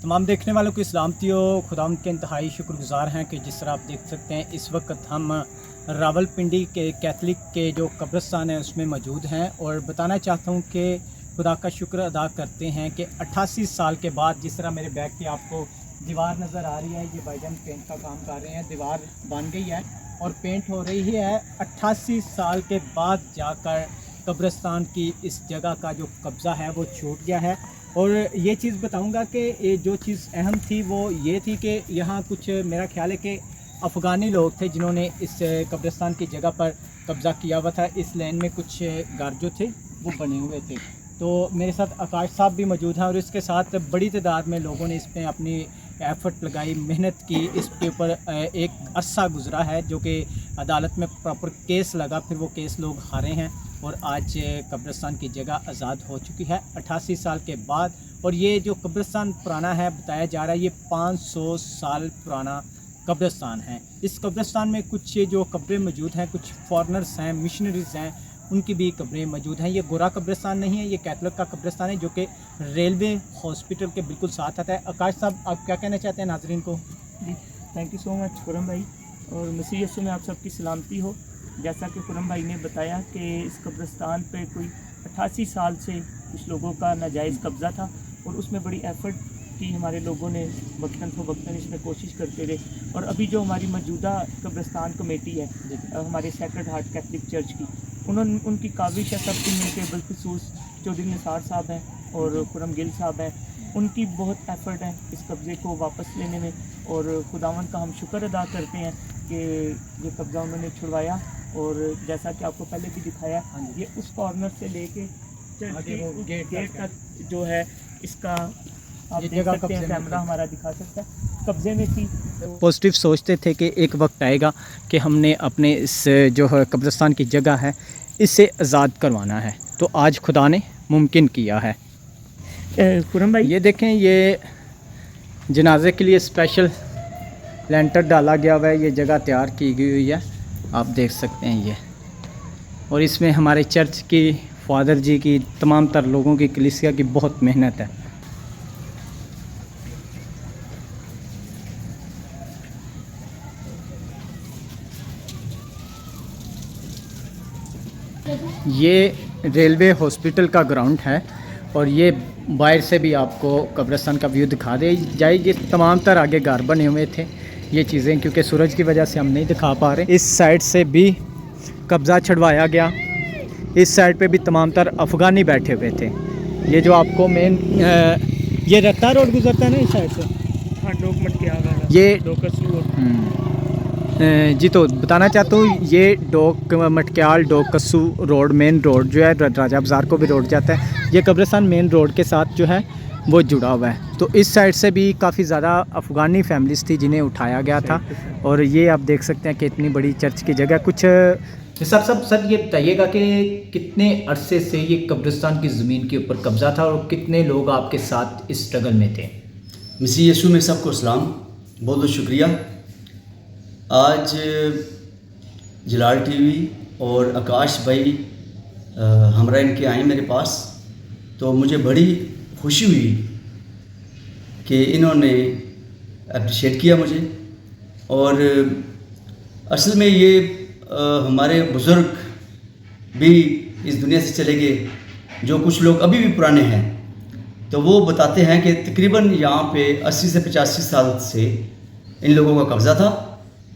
तमाम देखने वालों को इस्लामतियों खुदावंद के इंतहाई शुक्रगुजार हैं कि जिस तरह आप देख सकते हैं इस वक्त हम रावलपिंडी के कैथलिक के जो कब्रिस्तान है उसमें मौजूद हैं और बताना चाहता हूं कि खुदा का शुक्र अदा करते हैं कि 88 साल के बाद जिस तरह मेरे बैग पे आपको दीवार नज़र आ रही है, ये भाईजान पेंट का काम कर रहे हैं, दीवार बन गई है और पेंट हो रही है। 88 साल के बाद जाकर कब्रिस्तान की इस जगह का जो कब्ज़ा है वो छूट गया है। और ये चीज़ बताऊंगा कि ये जो चीज़ अहम थी वो ये थी कि यहाँ कुछ मेरा ख्याल है कि अफ़गानी लोग थे जिन्होंने इस कब्रिस्तान की जगह पर कब्ज़ा किया हुआ था। इस लाइन में कुछ घर जो थे वो बने हुए थे। तो मेरे साथ आकाश साहब भी मौजूद हैं और इसके साथ बड़ी तादाद में लोगों ने इसमें अपनी एफ़र्ट लगाई, मेहनत की। इसके ऊपर एक अरसा गुज़रा है जो कि अदालत में प्रॉपर केस लगा, फिर वो केस लोग हारे हैं और आज कब्रिस्तान की जगह आज़ाद हो चुकी है 88 साल के बाद। और ये जो कब्रिस्तान पुराना है बताया जा रहा है ये 500 साल पुराना कब्रिस्तान है। इस कब्रिस्तान में कुछ जो कब्रें मौजूद हैं, कुछ फॉरेनर्स हैं, मिशनरीज़ हैं, उनकी भी कब्रें मौजूद हैं। ये गोरा कब्रिस्तान नहीं है, ये कैथलिक का कब्रिस्तान है जो कि रेलवे हॉस्पिटल के बिल्कुल साथ आता है। आकाश साहब आप क्या कहना चाहते हैं नाजरीन को? जी thank you so much Khurram भाई, और मसीह यीशु में आप सबकी सलामती हो। जैसा कि खुरम भाई ने बताया कि इस कब्रिस्तान पे कोई 88 साल से कुछ लोगों का नाजायज़ कब्ज़ा था और उसमें बड़ी एफ़र्ट की हमारे लोगों ने वक्तन फ़वक्तन इसमें कोशिश करते रहे। और अभी जो हमारी मौजूदा कब्रिस्तान कमेटी है हमारे सेक्रेड हार्ट कैथलिक चर्च की, उनकी काविश है सबकी मिलकर, बिलखसूस चौधरी निसार साहब हैं और खुरम गिल साहब हैं, उनकी बहुत एफ़र्ट है इस कब्ज़े को वापस लेने में। और खुदावंद का हम शुक्र अदा करते हैं कि ये कब्ज़ा उन्होंने छुड़वाया। और जैसा कि आपको पहले भी दिखाया, ये उस कॉर्नर से लेके गेट तक जो है इसका आप देख सकते हैं, कैमरा हमारा दिखा सकता है, कब्ज़े में थी। पॉजिटिव सोचते थे कि एक वक्त आएगा कि हमने अपने इस जो है कब्रिस्तान की जगह है इसे आज़ाद करवाना है, तो आज खुदा ने मुमकिन किया है। खुरम भाई ये देखें, ये जनाजे के लिए स्पेशल लेंटर डाला गया हुआ है, ये जगह तैयार की गई हुई है, आप देख सकते हैं ये। और इसमें हमारे चर्च की फादर जी की, तमाम तर लोगों की, कलीसिया की बहुत मेहनत है। ये रेलवे हॉस्पिटल का ग्राउंड है और ये बाहर से भी आपको कब्रिस्तान का व्यू दिखा दे जाए। ये तमाम तर आगे घर बने हुए थे ये चीज़ें, क्योंकि सूरज की वजह से हम नहीं दिखा पा रहे। इस साइड से भी कब्ज़ा छुड़वाया गया, इस साइड पे भी तमाम तर अफ़गानी बैठे हुए थे। ये जो आपको मेन ये रत्ता रोड गुजरता है ना इस साइड से, हाँ, डोक मटकियाल ये डोकसू जी, तो बताना चाहता हूँ ये डोक मटक्याल डोकसू रोड, मेन रोड जो है राजा बाज़ार को भी रोड जाता है, ये कब्रिस्तान मेन रोड के साथ जो है वो जुड़ा हुआ है। तो इस साइड से भी काफ़ी ज़्यादा अफ़गानी फैमिलीज़ थी जिन्हें उठाया गया था। और ये आप देख सकते हैं कि इतनी बड़ी चर्च की जगह कुछ सर ये बताइएगा कि कितने अरसे से ये कब्रिस्तान की ज़मीन के ऊपर कब्ज़ा था और कितने लोग आपके साथ इस स्ट्रगल में थे? मसीह यीशु में सबको सलाम, बहुत बहुत शुक्रिया। आज जलाल टीवी और आकाश भाई हमरा इनके आए मेरे पास, तो मुझे बड़ी खुशी हुई कि इन्होंने अप्रिशिएट किया मुझे। और असल में ये हमारे बुज़ुर्ग भी इस दुनिया से चले गए, जो कुछ लोग अभी भी पुराने हैं, तो वो बताते हैं कि तकरीबन यहाँ पे 80 से 85 साल से इन लोगों का कब्ज़ा था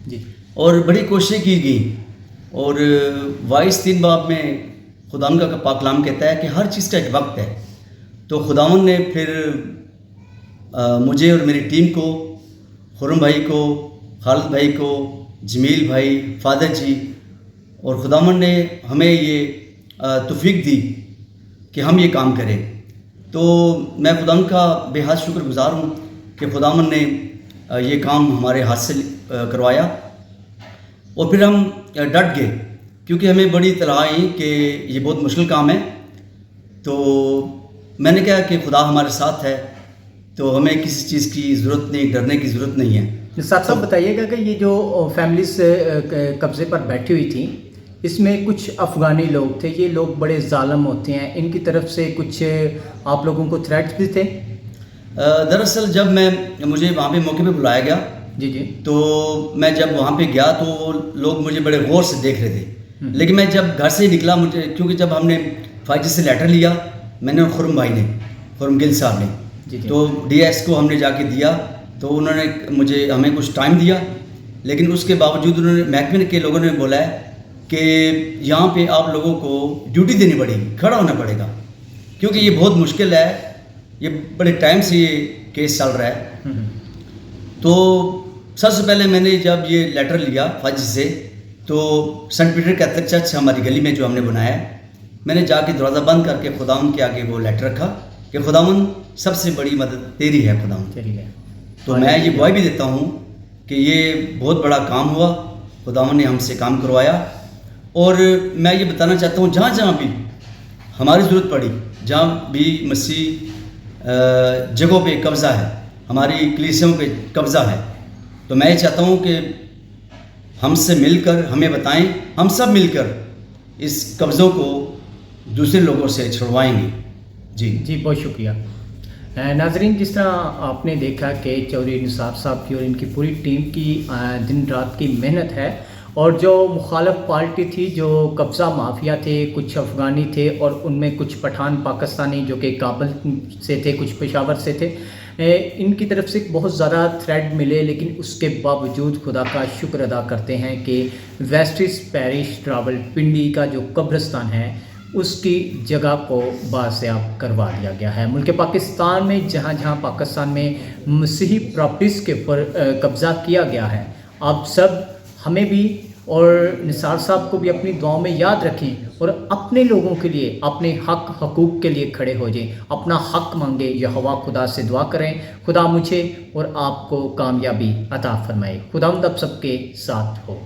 जी। और बड़ी कोशिशें की गई। और वाइस 3 बाब में खुदावन का पाक कलाम कहता है कि हर चीज़ का एक वक्त है। तो खुदावन ने फिर मुझे और मेरी टीम को, खुरम भाई को, खालिद भाई को, जमील भाई, फादर जी, और खुदावन ने हमें ये तौफीक दी कि हम ये काम करें। तो मैं खुदावन का बेहद शुक्रगुजार हूँ कि खुदावन ने ये काम हमारे हाथ से करवाया। और फिर हम डट गए क्योंकि हमें बड़ी इत्तला आई कि ये बहुत मुश्किल काम है। तो मैंने कहा कि खुदा हमारे साथ है, तो हमें किसी चीज़ की ज़रूरत नहीं, डरने की ज़रूरत नहीं है। साहब बताइएगा कि ये जो फैमिलीज कब्ज़े पर बैठी हुई थी, इसमें कुछ अफ़गानी लोग थे, ये लोग बड़े ज़ालिम होते हैं, इनकी तरफ से कुछ आप लोगों को थ्रेट्स भी थे? दरअसल जब मुझे वहाँ पे मौके पे बुलाया गया, जी जी। तो मैं जब वहाँ पे गया तो वो लोग मुझे बड़े गौर से देख रहे थे। लेकिन मैं जब घर से निकला, मुझे क्योंकि जब हमने फौजी से लेटर लिया, मैंने और खुरम भाई ने, खुरम गिल साहब ने, जी जी। तो डीएस को हमने जाके दिया, तो उन्होंने हमें कुछ टाइम दिया, लेकिन उसके बावजूद उन्होंने महकमे के लोगों ने बोला है कि यहाँ पे आप लोगों को ड्यूटी देनी पड़ेगी, खड़ा होना पड़ेगा, क्योंकि ये बहुत मुश्किल है, ये बड़े टाइम से ये केस चल रहा है। तो सबसे पहले मैंने जब ये लेटर लिया फौजी से, तो सेंट पीटर कैथलिक चर्च हमारी गली में जो हमने बनाया है, मैंने जाके दरवाज़ा बंद करके खुदावन के आगे वो लेटर रखा कि खुदावन सबसे बड़ी मदद तेरी है खुदावन। चलिए। तो मैं ये गवाही भी देता हूँ कि ये बहुत बड़ा काम हुआ, खुदावन ने हमसे काम करवाया। और मैं ये बताना चाहता हूँ, जहाँ जहाँ भी हमारी ज़रूरत पड़ी, जहाँ भी मसीह जगहों पे कब्ज़ा है, हमारी कलीसियाओं पे कब्ज़ा है, तो मैं ये चाहता हूँ कि हमसे मिलकर हमें बताएं, हम सब मिलकर इस कब्ज़ों को दूसरे लोगों से छुड़वाएंगे। जी जी, बहुत शुक्रिया। नाजरीन, जिस तरह आपने देखा कि चौधरी निसार साहब की और इनकी पूरी टीम की दिन रात की मेहनत है, और जो मुखालफ पार्टी थी, जो कब्ज़ा माफिया थे, कुछ अफ़गानी थे और उनमें कुछ पठान पाकिस्तानी जो कि काबुल से थे, कुछ पेशावर से थे, इनकी तरफ से बहुत ज़्यादा थ्रेड मिले, लेकिन उसके बावजूद खुदा का शुक्र अदा करते हैं कि वेस्टिस पैरिश रावलपिंडी का जो कब्रिस्तान है उसकी जगह को बासियाब करवा दिया गया है। मुल्क पाकिस्तान में जहाँ जहाँ पाकिस्तान में मसीही प्रॉपर्टीज़ के ऊपर कब्ज़ा किया गया है, आप सब हमें भी और निसार साहब को भी अपनी दुआओं में याद रखें और अपने लोगों के लिए, अपने हक हकूक़ के लिए खड़े हो जाएं, अपना हक मांगे। यहोवा खुदा से दुआ करें, खुदा मुझे और आपको कामयाबी अता फरमाए। खुदा आप सबके साथ हो।